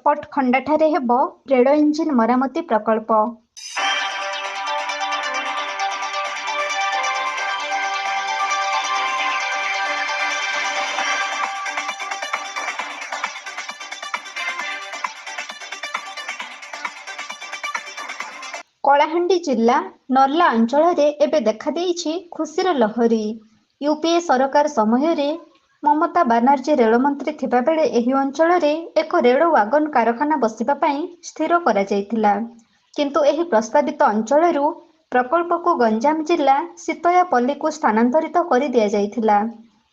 ଚପଟଖଣ୍ଡାଠାରେ ହେବ ରେଳ ଇଞ୍ଜିନ ମରାମତି ପ୍ରକଳ୍ପ। କଳାହାଣ୍ଡି ଜିଲ୍ଲା ନର୍ଲା ଅଞ୍ଚଳରେ ଏବେ ଦେଖାଦେଇଛି ଖୁସିର ଲହରୀ। ୟୁପିଏ ସରକାର ସମୟରେ ମମତା ବାନାର୍ଜୀ ରେଳମନ୍ତ୍ରୀ ଥିବାବେଳେ ଏହି ଅଞ୍ଚଳରେ ଏକ ରେଳ ୱାଗନ କାରଖାନା ବସିବା ପାଇଁ ସ୍ଥିର କରାଯାଇଥିଲା। କିନ୍ତୁ ଏହି ପ୍ରସ୍ତାବିତ ଅଞ୍ଚଳରୁ ପ୍ରକଳ୍ପକୁ ଗଞ୍ଜାମ ଜିଲ୍ଲା ସିତୟାପଲ୍ଲୀକୁ ସ୍ଥାନାନ୍ତରିତ କରି ଦିଆଯାଇଥିଲା,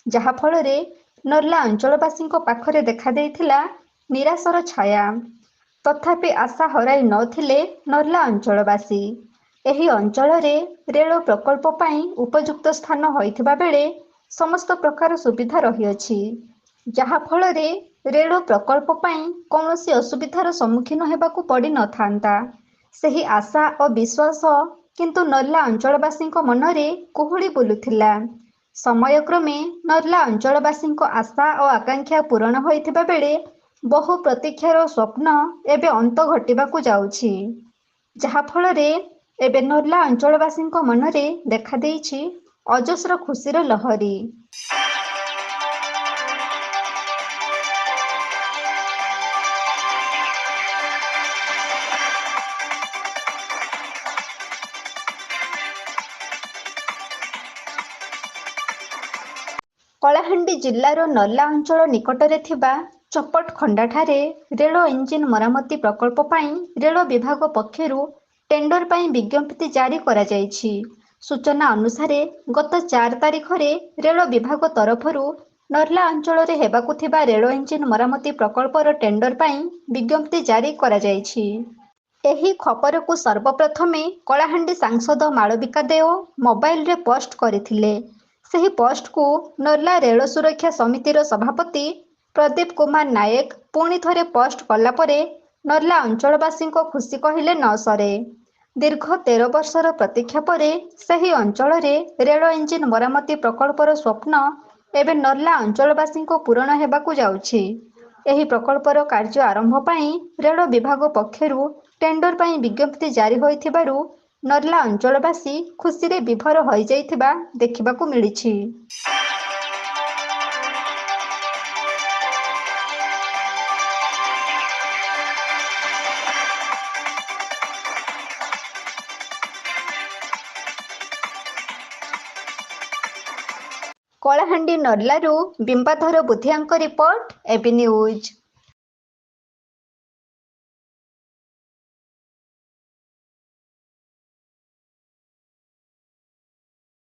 ଯାହାଫଳରେ ନର୍ଲା ଅଞ୍ଚଳବାସୀଙ୍କ ପାଖରେ ଦେଖାଦେଇଥିଲା ନିରାଶର ଛାୟା। ତଥାପି ଆଶା ହରାଇ ନଥିଲେ ନର୍ଲା ଅଞ୍ଚଳବାସୀ। ଏହି ଅଞ୍ଚଳରେ ରେଳ ପ୍ରକଳ୍ପ ପାଇଁ ଉପଯୁକ୍ତ ସ୍ଥାନ ହୋଇଥିବା ବେଳେ ସମସ୍ତ ପ୍ରକାର ସୁବିଧା ରହିଅଛି, ଯାହାଫଳରେ ରେଳ ପ୍ରକଳ୍ପ ପାଇଁ କୌଣସି ଅସୁବିଧାର ସମ୍ମୁଖୀନ ହେବାକୁ ପଡ଼ିନଥାନ୍ତା। ସେହି ଆଶା ଓ ବିଶ୍ୱାସ କିନ୍ତୁ ନର୍ଲା ଅଞ୍ଚଳବାସୀଙ୍କ ମନରେ କୁହୁଳି ବୁଲୁଥିଲା। ସମୟକ୍ରମେ ନର୍ଲା ଅଞ୍ଚଳବାସୀଙ୍କ ଆଶା ଓ ଆକାଂକ୍ଷା ପୂରଣ ହୋଇଥିବା ବେଳେ ବହୁ ପ୍ରତୀକ୍ଷାର ସ୍ୱପ୍ନ ଏବେ ଅନ୍ତ ଘଟିବାକୁ ଯାଉଛି, ଯାହାଫଳରେ ଏବେ ନର୍ଲା ଅଞ୍ଚଳବାସୀଙ୍କ ମନରେ ଦେଖାଦେଇଛି ଅଜସ୍ର ଖୁସିର ଲହରୀ। କଳାହାଣ୍ଡି ଜିଲ୍ଲାର ନର୍ଲା ଅଞ୍ଚଳ ନିକଟରେ ଥିବା ଚପଟଖଣ୍ଡାଠାରେ ରେଳ ଇଞ୍ଜିନ ମରାମତି ପ୍ରକଳ୍ପ ପାଇଁ ରେଳ ବିଭାଗ ପକ୍ଷରୁ ଟେଣ୍ଡର ପାଇଁ ବିଜ୍ଞପ୍ତି ଜାରି କରାଯାଇଛି। ସୂଚନା ଅନୁସାରେ ଗତ 4 ତାରିଖରେ ରେଳ ବିଭାଗ ତରଫରୁ ନର୍ଲା ଅଞ୍ଚଳରେ ହେବାକୁ ଥିବା ରେଳ ଇଞ୍ଜିନ ମରାମତି ପ୍ରକଳ୍ପର ଟେଣ୍ଡର ପାଇଁ ବିଜ୍ଞପ୍ତି ଜାରି କରାଯାଇଛି। ଏହି ଖବରକୁ ସର୍ବପ୍ରଥମେ କଳାହାଣ୍ଡି ସାଂସଦ ମାଳବିକା ଦେଓ ମୋବାଇଲରେ ପୋଷ୍ଟ କରିଥିଲେ। ସେହି ପୋଷ୍ଟକୁ ନର୍ଲା ରେଳ ସୁରକ୍ଷା ସମିତିର ସଭାପତି ପ୍ରଦୀପ କୁମାର ନାୟକ ପୁଣି ଥରେ ପୋଷ୍ଟ କଲା ପରେ ନର୍ଲା ଅଞ୍ଚଳବାସୀଙ୍କ ଖୁସି କହିଲେ ନ ସରେ। ଦୀର୍ଘ 13 ବର୍ଷର ପ୍ରତୀକ୍ଷା ପରେ ସେହି ଅଞ୍ଚଳରେ ରେଳ ଇଞ୍ଜିନ ମରାମତି ପ୍ରକଳ୍ପର ସ୍ୱପ୍ନ ଏବେ ନର୍ଲା ଅଞ୍ଚଳବାସୀଙ୍କ ପୂରଣ ହେବାକୁ ଯାଉଛି। ଏହି ପ୍ରକଳ୍ପର କାର୍ଯ୍ୟ ଆରମ୍ଭ ପାଇଁ ରେଳ ବିଭାଗ ପକ୍ଷରୁ ଟେଣ୍ଡର ପାଇଁ ବିଜ୍ଞପ୍ତି ଜାରି ହୋଇଥିବାରୁ ନର୍ଲା ଅଞ୍ଚଳବାସୀ ଖୁସିରେ ବିଭୋର ହୋଇଯାଇଥିବା ଦେଖିବାକୁ ମିଳିଛି। କଳାହାଣ୍ଡି ନର୍ଲାରୁ ବିମ୍ବାଧର ବୁଦ୍ଧିଆଙ୍କ ରିପୋର୍ଟ, ଏବି ନ୍ୟୁଜ।